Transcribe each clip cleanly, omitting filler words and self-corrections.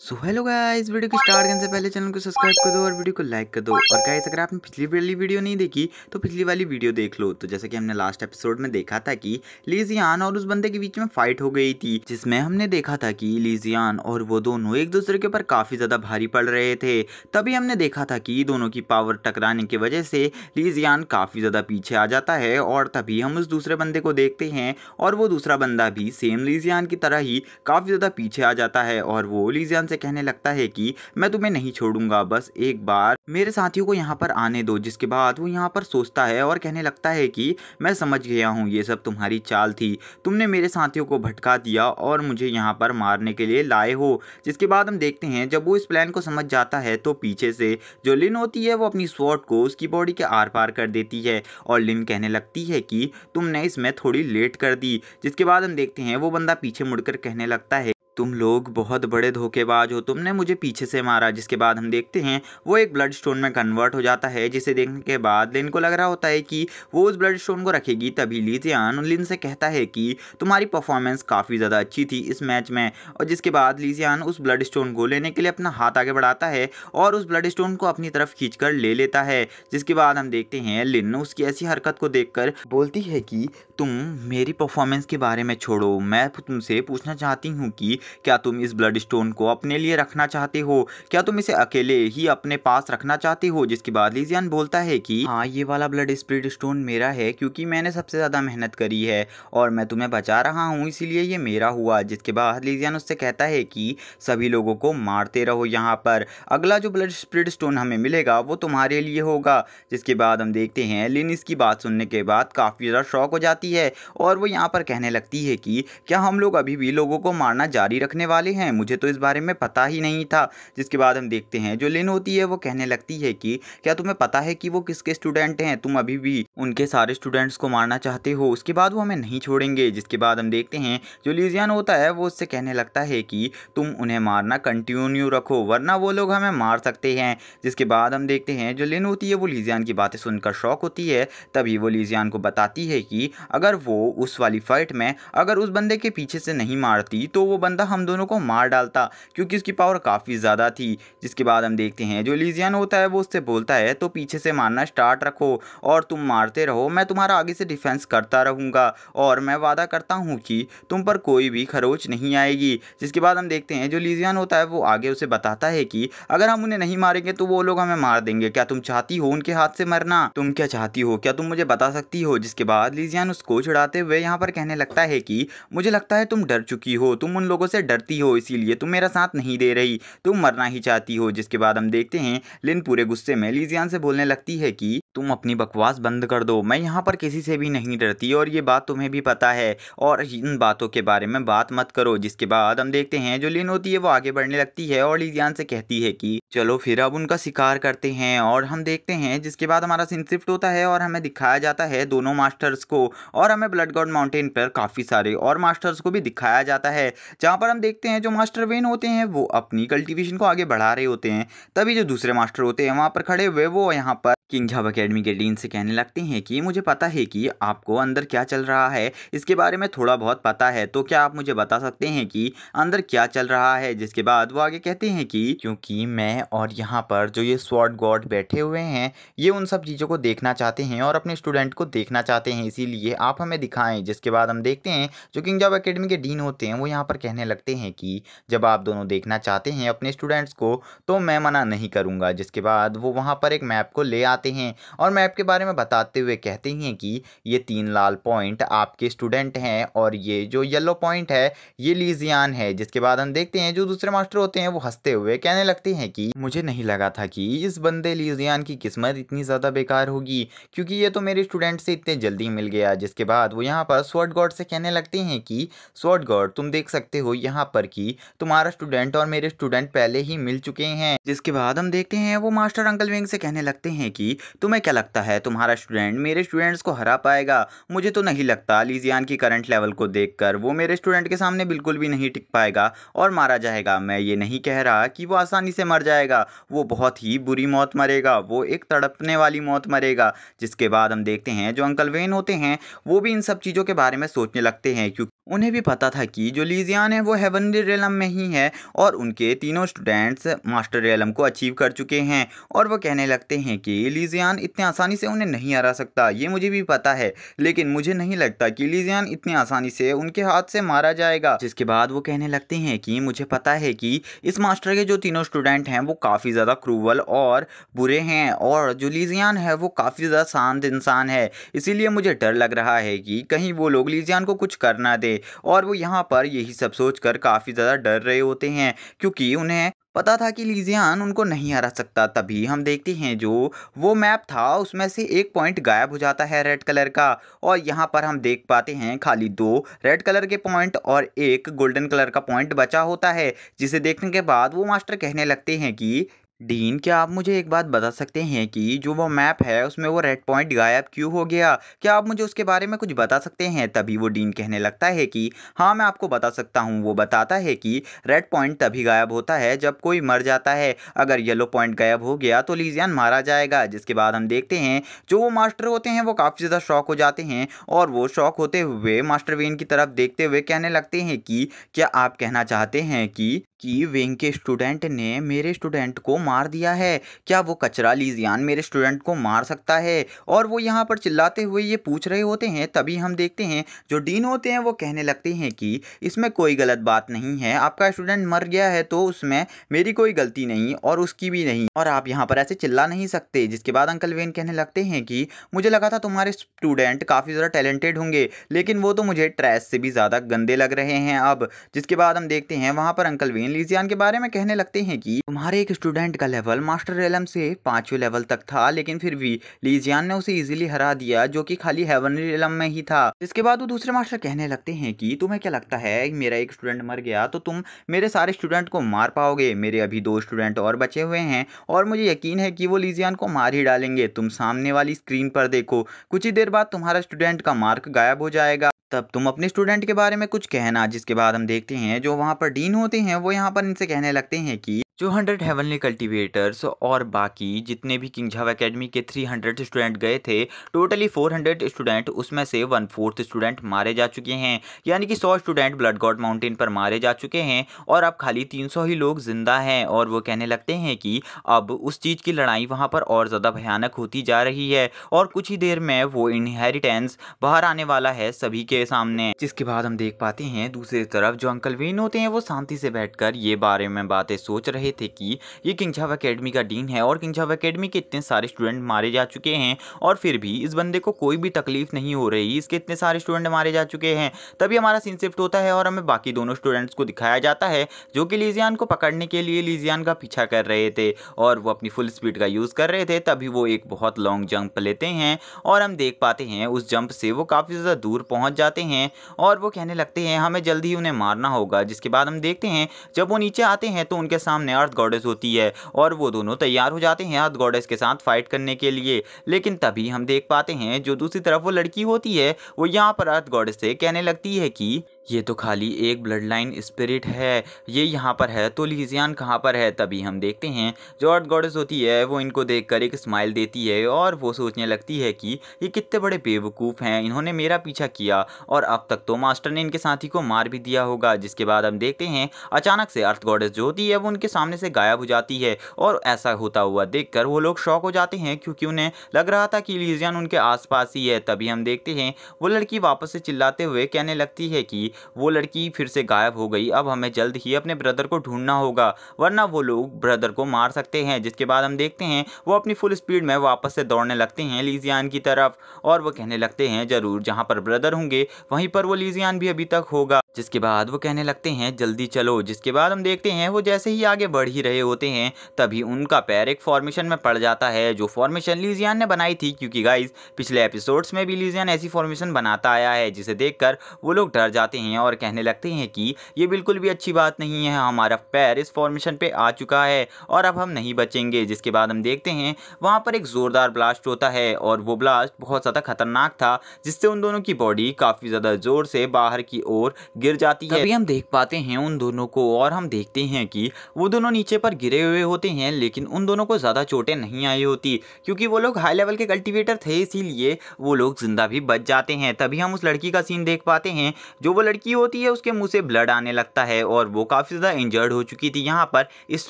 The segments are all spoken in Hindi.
सो हेलो गाइस, वीडियो को स्टार्ट करने से पहले चैनल को सब्सक्राइब कर दो और वीडियो को लाइक कर दो। और गाइस, अगर आपने पिछली वाली वीडियो नहीं देखी तो पिछली वाली वीडियो देख लो। तो जैसा कि हमने लास्ट एपिसोड में देखा था कि लीजियान और उस बंदे के बीच में फाइट हो गई थी, जिसमें हमने देखा था कि लीजियान और वो दोनों एक दूसरे के ऊपर काफी ज्यादा भारी पड़ रहे थे। तभी हमने देखा था कि दोनों की पावर टकराने की वजह से लीजियान काफी ज्यादा पीछे आ जाता है। और तभी हम उस दूसरे बंदे को देखते हैं और वो दूसरा बंदा भी सेम लीजियान की तरह ही काफी ज्यादा पीछे आ जाता है। और वो लीजियान से कहने लगता है कि मैं तुम्हें नहीं छोड़ूंगा, बस एक बार मेरे साथियों को यहाँ पर आने दो। जिसके बाद वो यहाँ पर सोचता है और कहने लगता है कि मैं समझ गया हूँ, ये सब तुम्हारी चाल थी, तुमने मेरे साथियों को भटका दिया और मुझे यहाँ पर मारने के लिए लाए हो। जिसके बाद हम देखते हैं जब वो इस प्लान को समझ जाता है तो पीछे से जो लिन होती है वो अपनी स्वॉर्ड को उसकी बॉडी के आर पार कर देती है और लिन कहने लगती है कि तुमने इसमें थोड़ी लेट कर दी। जिसके बाद हम देखते हैं वो बंदा पीछे मुड़कर कहने लगता है तुम लोग बहुत बड़े धोखेबाज हो, तुमने मुझे पीछे से मारा। जिसके बाद हम देखते हैं वो एक ब्लड स्टोन में कन्वर्ट हो जाता है, जिसे देखने के बाद लिन को लग रहा होता है कि वो उस ब्लड स्टोन को रखेगी। तभी लीजियान लिन से कहता है कि तुम्हारी परफॉर्मेंस काफ़ी ज़्यादा अच्छी थी इस मैच में। और जिसके बाद लीजियान उस ब्लड स्टोन को लेने के लिए अपना हाथ आगे बढ़ाता है और उस ब्लड स्टोन को अपनी तरफ खींच कर ले लेता है। जिसके बाद हम देखते हैं लिन उसकी ऐसी हरकत को देखकर बोलती है कि तुम मेरी परफॉर्मेंस के बारे में छोड़ो, मैं तुमसे पूछना चाहती हूँ कि क्या तुम इस ब्लड स्टोन को अपने लिए रखना चाहते हो, क्या तुम इसे अकेले ही अपने पास रखना चाहते हो। जिसके बाद लीजियन बोलता है कि हाँ, ये वाला ब्लड स्पिरिट स्टोन मेरा है, क्योंकि मैंने सबसे ज़्यादा मेहनत करी है और मैं तुम्हें बचा रहा हूँ, इसीलिए ये मेरा हुआ। जिसके बाद लीजियन उससे कहता है कि सभी लोगों को मारते रहो यहाँ पर, अगला जो ब्लड स्पिरिट स्टोन हमें मिलेगा वो तुम्हारे लिए होगा। जिसके बाद हम देखते हैं लिन इसकी बात सुनने के बाद काफ़ी ज़्यादा शॉक हो जाती है और वो यहाँ पर कहने लगती है कि क्या हम लोग अभी भी लोगों को मारना जारी रखने वाले हैं, मुझे तो इस बारे में पता ही नहीं था। जिसके बाद हम देखते हैं जो लिन होती है वो कहने लगती है कि क्या तुम्हें पता है कि वो किसके स्टूडेंट हैं, तुम अभी भी उनके सारे स्टूडेंट्स को मारना चाहते हो, उसके बाद वो हमें नहीं छोड़ेंगे। जिसके बाद हम देखते हैं जो लीजियन होता है वो उससे कहने लगता है कि तुम उन्हें मारना कंटिन्यू रखो, वरना वो लोग हमें मार सकते हैं। जिसके बाद हम देखते हैं जो लिन होती है वो लीजियन की बातें सुनकर शॉक होती है। तभी वो लीजियन को बताती है कि अगर वो उस वाली फाइट में अगर उस बंदे के पीछे से नहीं मारती तो वो बंदा हम दोनों को मार डालता, क्योंकि उसकी पावर काफ़ी ज़्यादा थी। जिसके बाद हम देखते हैं जो लीजियन होता है वो उससे बोलता है तो पीछे से मारना स्टार्ट रखो और तुम मारते रहो, मैं तुम्हारा आगे से डिफेंस करता रहूँगा और मैं वादा करता हूँ कि तुम पर कोई भी खरोच नहीं आएगी। जिसके बाद हम देखते हैं जो लीजियन होता है वो आगे उसे बताता है कि अगर हम उन्हें नहीं मारेंगे तो वो लोग हमें मार देंगे, क्या तुम चाहती हो उनके हाथ से मरना, तुम क्या चाहती हो, क्या तुम मुझे बता सकती हो। जिसके बाद लीजियन उसको चिढ़ाते हुए यहाँ पर कहने लगता है कि मुझे लगता है तुम डर चुकी हो, तुम उन लोगों से डरती हो, इसीलिए तुम मेरा साथ नहीं दे रही, तुम मरना ही चाहती हो। जिसके बाद हम देखते हैं लिन पूरे गुस्से में लीजियन से बोलने लगती है कि तुम अपनी बकवास बंद कर दो, मैं यहाँ पर किसी से भी नहीं डरती और ये बात तुम्हें भी पता है और इन बातों के बारे में बात मत करो। जिसके बाद हम देखते हैं जो लिन होती है वो आगे बढ़ने लगती है और लीजियन से कहती है कि चलो फिर अब उनका शिकार करते हैं। और हम देखते हैं जिसके बाद हमारा सीन शिफ्ट होता है और हमें दिखाया जाता है दोनों मास्टर्स को, और हमें ब्लड गॉड माउंटेन पर काफ़ी सारे और मास्टर्स को भी दिखाया जाता है, जहाँ पर हम देखते हैं जो मास्टर वेन होते हैं वो अपनी कल्टीवेशन को आगे बढ़ा रहे होते हैं। तभी जो दूसरे मास्टर होते हैं वहाँ पर खड़े हुए वो यहाँ पर किंग झाब अकेडमी के डीन से कहने लगते हैं कि मुझे पता है कि आपको अंदर क्या चल रहा है, इसके बारे में थोड़ा बहुत पता है, तो क्या आप मुझे बता सकते हैं कि अंदर क्या चल रहा है। जिसके बाद वो आगे कहते हैं कि क्योंकि मैं और यहाँ पर जो ये स्वॉर्ड गॉड बैठे हुए हैं ये उन सब चीज़ों को देखना चाहते हैं और अपने स्टूडेंट को देखना चाहते हैं, इसीलिए आप हमें दिखाएं। जिसके बाद हम देखते हैं जो किंग झाब अकेडमी के डीन होते हैं वो यहाँ पर कहने लगते हैं कि जब आप दोनों देखना चाहते हैं अपने स्टूडेंट्स को तो मैं मना नहीं करूँगा। जिसके बाद वो वहाँ पर एक मैप को ले आते हैं और मैप के बारे में बताते हुए कहते हैं कि ये 3 लाल पॉइंट आपके स्टूडेंट हैं और ये जो येलो पॉइंट है ये लीजियन है। जिसके बाद हम देखते हैं जो दूसरे मास्टर होते हैं वो हंसते हुए कहने लगते हैं कि मुझे नहीं लगा था कि इस बंदे लीजियन की किस्मत इतनी ज़्यादा बेकार होगी, क्योंकि ये तो मेरे स्टूडेंट से इतने जल्दी मिल गया। जिसके बाद वो यहाँ पर स्वॉर्ड गॉड से कहने लगते हैं कि स्वॉर्ड गॉड तुम देख सकते हो यहाँ पर कि तुम्हारा स्टूडेंट और मेरे स्टूडेंट पहले ही मिल चुके हैं। जिसके बाद हम देखते हैं वो मास्टर अंकल विंग से कहने लगते हैं कि तुम्हें क्या लगता है तुम्हारा स्टूडेंट मेरे स्टूडेंट्स को हरा पाएगा, मुझे तो नहीं लगता, लीजियन की करंट लेवल को देखकर वो मेरे स्टूडेंट के सामने बिल्कुल भी नहीं टिक पाएगा और मारा जाएगा। मैं ये नहीं कह रहा कि वो आसानी से मर जाएगा, वो बहुत ही बुरी मौत मरेगा, वो एक तड़पने वाली मौत मरेगा। जिसके बाद हम देखते हैं जो अंकल वेन होते हैं वो भी इन सब चीज़ों के बारे में सोचने लगते हैं, क्योंकि उन्हें भी पता था कि जो लीजियान है वो हेवनली रेलम में ही है और उनके तीनों स्टूडेंट्स मास्टर रेलम को अचीव कर चुके हैं। और वो कहने लगते हैं कि लीजियान इतने आसानी से उन्हें नहीं हरा सकता, ये मुझे भी पता है, लेकिन मुझे नहीं लगता कि लीजियान इतनी आसानी से उनके हाथ से मारा जाएगा। जिसके बाद वो कहने लगते हैं कि मुझे पता है कि इस मास्टर के जो तीनों स्टूडेंट हैं वो काफ़ी ज़्यादा क्रूवल और बुरे हैं और जो लीजियान है वो काफ़ी ज़्यादा शांत इंसान है, इसीलिए मुझे डर लग रहा है कि कहीं वो लोग लीजियान को कुछ कर ना दे। और वो यहाँ पर यही सब सोचकर काफ़ी ज़्यादा डर रहे होते हैं क्योंकि उन्हें पता था कि लीजियान उनको नहीं हरा सकता। तभी हम देखते हैं जो वो मैप था उसमें से एक पॉइंट गायब हो जाता है रेड कलर का, और यहाँ पर हम देख पाते हैं खाली 2 रेड कलर के पॉइंट और एक गोल्डन कलर का पॉइंट बचा होता है, जिसे देखने के बाद वो मास्टर कहने लगते हैं कि डीन, क्या आप मुझे एक बात बता सकते हैं कि जो वो मैप है उसमें वो रेड पॉइंट गायब क्यों हो गया? क्या आप मुझे उसके बारे में कुछ बता सकते हैं? तभी वो डीन कहने लगता है कि हाँ, मैं आपको बता सकता हूँ। वो बताता है कि रेड पॉइंट तभी गायब होता है जब कोई मर जाता है, अगर येलो पॉइंट गायब हो गया तो लीजियन मारा जाएगा। जिसके बाद हम देखते हैं जो वो मास्टर होते हैं वो काफ़ी ज़्यादा शॉक हो जाते हैं और वो शॉक होते हुए मास्टर वेन की तरफ देखते हुए कहने लगते हैं कि क्या आप कहना चाहते हैं कि वेंग के स्टूडेंट ने मेरे स्टूडेंट को मार दिया है? क्या वो कचरा लीजियान मेरे स्टूडेंट को मार सकता है? और वो यहाँ पर चिल्लाते हुए ये पूछ रहे होते हैं। तभी हम देखते हैं जो डीन होते हैं वो कहने लगते हैं कि इसमें कोई गलत बात नहीं है, आपका स्टूडेंट मर गया है तो उसमें मेरी कोई गलती नहीं और उसकी भी नहीं, और आप यहाँ पर ऐसे चिल्ला नहीं सकते। जिसके बाद अंकल वेन कहने लगते हैं कि मुझे लगा था तुम्हारे स्टूडेंट काफ़ी ज़्यादा टैलेंटेड होंगे, लेकिन वो तो मुझे ट्रैश से भी ज़्यादा गंदे लग रहे हैं अब। जिसके बाद हम देखते हैं वहाँ पर अंकल वेन लीजियान के बारे में कहने लगते हैं कि तुम्हारे एक स्टूडेंट का लेवल मास्टर रेलम से 5वें लेवल तक था, लेकिन फिर भी लीजियान ने उसे इजीली हरा दिया जो कि खाली हेवनली रेलम में ही था। इसके बाद वो दूसरे मास्टर कहने लगते हैं कि तुम्हें क्या लगता है मेरा एक स्टूडेंट मर गया तो तुम मेरे सारे स्टूडेंट को मार पाओगे? मेरे अभी 2 स्टूडेंट और बचे हुए हैं और मुझे यकीन है कि वो लीजियान को मार ही डालेंगे। तुम सामने वाली स्क्रीन पर देखो, कुछ ही देर बाद तुम्हारा स्टूडेंट का मार्क गायब हो जाएगा, तब तुम अपने स्टूडेंट के बारे में कुछ कहना। जिसके बाद हम देखते हैं जो वहाँ पर डीन होते हैं वो यहाँ पर इनसे कहने लगते हैं कि जो 100 हेवनली कल्टीवेटर्स और बाकी जितने भी किंग झाव एकेडमी के 300 स्टूडेंट गए थे, टोटली 400 स्टूडेंट, उसमें से 1/4 स्टूडेंट मारे जा चुके हैं, यानी कि 100 स्टूडेंट ब्लड गॉड माउंटेन पर मारे जा चुके हैं और अब खाली 300 ही लोग जिंदा हैं। और वो कहने लगते हैं कि अब उस चीज़ की लड़ाई वहाँ पर और ज़्यादा भयानक होती जा रही है और कुछ ही देर में वो इनहेरिटेंस बाहर आने वाला है सभी के सामने। जिसके बाद हम देख पाते हैं दूसरी तरफ जो अंकल वेन होते हैं वो शांति से बैठकर ये बारे में बातें सोच रहे थे कि ये किंग झाव एकेडमी का डीन है और किंग झाव एकेडमी के इतने सारे स्टूडेंट मारे जा चुके हैं और फिर भी इस बंदे को कोई भी तकलीफ नहीं हो रही, इसके इतने सारे स्टूडेंट मारे जा चुके हैं। तभी हमारा सीन शिफ्ट होता है और हमें बाकी दोनों स्टूडेंट्स को दिखाया जाता है जो कि लीजियान को पकड़ने के लिए लीजियान का पीछा कर रहे थे और वो अपनी फुल स्पीड का यूज़ कर रहे थे। तभी वो एक बहुत लॉन्ग जंप लेते हैं और हम देख पाते हैं उस जंप से वो काफ़ी ज़्यादा दूर पहुँच जाते हैं और वो कहने लगते हैं हमें जल्दी ही उन्हें मारना होगा। जिसके बाद हम देखते हैं जब वो नीचे आते हैं तो उनके सामने अर्थ गॉडेस होती है और वो दोनों तैयार हो जाते हैं अर्थ गॉडेस के साथ फाइट करने के लिए। लेकिन तभी हम देख पाते हैं जो दूसरी तरफ वो लड़की होती है वो यहाँ पर अर्थ गॉडेस से कहने लगती है कि ये तो खाली एक ब्लड लाइन स्पिरिट है, ये यहाँ पर है तो लीजियान कहाँ पर है? तभी हम देखते हैं जो अर्थ गॉडेस होती है वो इनको देखकर एक स्माइल देती है और वो सोचने लगती है कि ये कितने बड़े बेवकूफ़ हैं, इन्होंने मेरा पीछा किया और अब तक तो मास्टर ने इनके साथी को मार भी दिया होगा। जिसके बाद हम देखते हैं अचानक से अर्थ गॉडेस जो होती है वो उनके सामने से गायब हो जाती है और ऐसा होता हुआ देखकर वो लोग शॉक हो जाते हैं क्योंकि उन्हें लग रहा था कि लीजियान उनके आसपास ही है। तभी हम देखते हैं वो लड़की वापस से चिल्लाते हुए कहने लगती है कि वो लड़की फिर से गायब हो गई, अब हमें जल्द ही अपने ब्रदर को ढूंढना होगा वरना वो लोग ब्रदर को मार सकते हैं। जिसके बाद हम देखते हैं वो अपनी फुल स्पीड में वापस से दौड़ने लगते हैं लीजियान की तरफ और वो कहने लगते हैं जरूर जहाँ पर ब्रदर होंगे वहीं पर वो लीजियान भी अभी तक होगा। जिसके बाद वो कहने लगते हैं जल्दी चलो। जिसके बाद हम देखते हैं वो जैसे ही आगे बढ़ ही रहे होते हैं तभी उनका पैर एक फॉर्मेशन में पड़ जाता है जो फॉर्मेशन लीजियान ने बनाई थी, क्योंकि गाइस पिछले एपिसोड्स में भी लीजियान ऐसी फॉर्मेशन बनाता आया है जिसे देखकर वो लोग डर जाते हैं और कहने लगते हैं कि ये बिल्कुल भी अच्छी बात नहीं है, हमारा पैर इस फॉर्मेशन पे आ चुका है और अब हम नहीं बचेंगे। जिसके बाद हम देखते हैं वहाँ पर एक ज़ोरदार ब्लास्ट होता है और वो ब्लास्ट बहुत ज़्यादा खतरनाक था जिससे उन दोनों की बॉडी काफ़ी ज़्यादा ज़ोर से बाहर की ओर गिर जाती है। तभी हम देख पाते हैं उन दोनों को और हम देखते हैं कि वो दोनों नीचे पर गिरे हुए होते हैं, लेकिन उन दोनों को ज़्यादा चोटें नहीं आई होती क्योंकि वो लोग हाई लेवल के कल्टीवेटर थे, इसीलिए वो लोग जिंदा भी बच जाते हैं। तभी हम उस लड़की का सीन देख पाते हैं। जो वो लड़की होती है उसके मुंह से ब्लड आने लगता है और वो काफ़ी ज़्यादा इंजर्ड हो चुकी थी यहाँ पर इस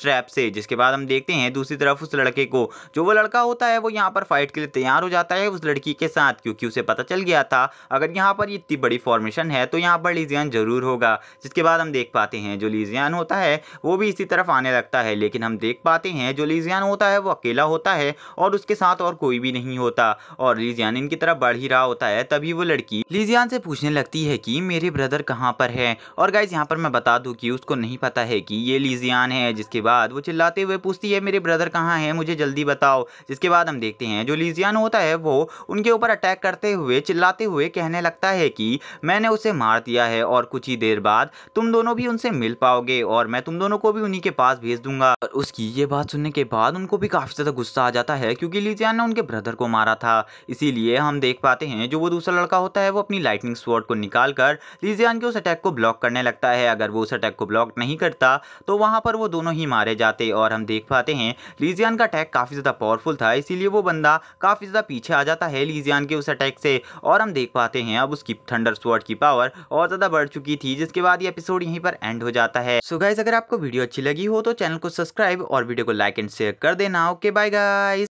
ट्रैप से। जिसके बाद हम देखते हैं दूसरी तरफ उस लड़के को, जो वो लड़का होता है वो यहाँ पर फाइट के लिए तैयार हो जाता है उस लड़की के साथ, क्योंकि उसे पता चल गया था अगर यहाँ पर इतनी बड़ी फॉर्मेशन है तो यहाँ पर लीजियन जरूर होगा। जिसके बाद हम देख पाते हैं जो लीजियन होता है वो भी इसी तरफ आने लगता है, लेकिन हम देख पाते हैं जो लीजियन होता है वो अकेला होता है और उसके साथ और कोई भी नहीं होता और लीजियन इनकी तरफ बढ़ ही रहा होता है। तभी वो लड़की लीजियन से पूछने लगती है कि मेरे ब्रदर कहाँ पर है। और गाइस यहाँ पर मैं बता दूं कि उसको नहीं पता है कि ये लीजियन है। जिसके बाद वो चिल्लाते हुए पूछती है मेरे ब्रदर कहाँ है, मुझे जल्दी बताओ। जिसके बाद हम देखते हैं जो लीजियन होता है वो उनके ऊपर अटैक करते हुए चिल्लाते हुए कहने लगता है कि मैंने उसे मार दिया है और कुछ ही देर बाद तुम दोनों भी उनसे मिल पाओगे और मैं तुम दोनों को भी उन्हीं के पास भेज दूंगा। और उसकी ये बात सुनने के बाद उनको भी काफी ज्यादा गुस्सा आ जाता है क्योंकि लीजियन ने उनके ब्रदर को मारा था। इसीलिए हम देख पाते हैं जो वो दूसरा लड़का होता है वो अपनी लाइटनिंग स्वॉर्ड को निकाल कर लीजियन के उस अटैक को ब्लॉक करने लगता है। अगर वो उस अटैक को ब्लॉक नहीं करता तो वहां पर वो दोनों ही मारे जाते। और हम देख पाते हैं लीजियन का अटैक काफी ज्यादा पावरफुल था, इसीलिए वो बंदा काफी ज्यादा पीछे आ जाता है लीजियन के उस अटैक से। और हम देख पाते हैं अब उसकी थंडर स्वॉर्ड की पावर और ज्यादा बढ़ चुकी थी। जिसके बाद ये एपिसोड यहीं पर एंड हो जाता है। सो गाइस अगर आपको वीडियो अच्छी लगी हो तो चैनल को सब्सक्राइब और वीडियो को लाइक एंड शेयर कर देना। Okay bye guys.